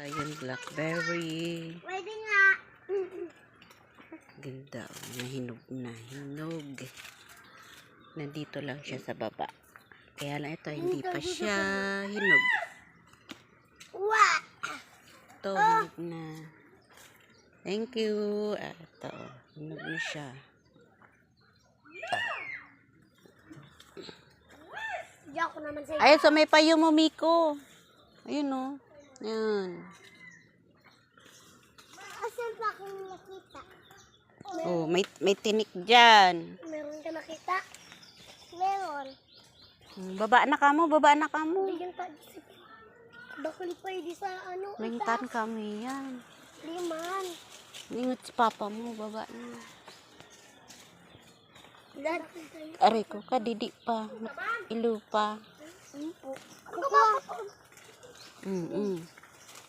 Ayun, blackberry. Pwede nga. Ganda. Nahinog na. Hinog. Nandito lang siya sa baba. Kaya lang ito, hindi pa siya hinog. Wow! Ito, hinog na. Thank you. Ito, hinog na siya. Diyan ako naman sa'yo. Ayun, so may payo mo, Miko. Ayun, o. Ayan. Asan pa akong nakita? Oh, may tinik dyan. Meron ka nakita? Meron. Baba na ka mo, baba na ka mo. Bigyan pa. Bakli pa di sa ano. Lingtan kami yan. Liman. Ingat si papa mo, baba na. Dad. Aray ko, kadidi pa. Ilo pa. Ako ba? Mm-mm.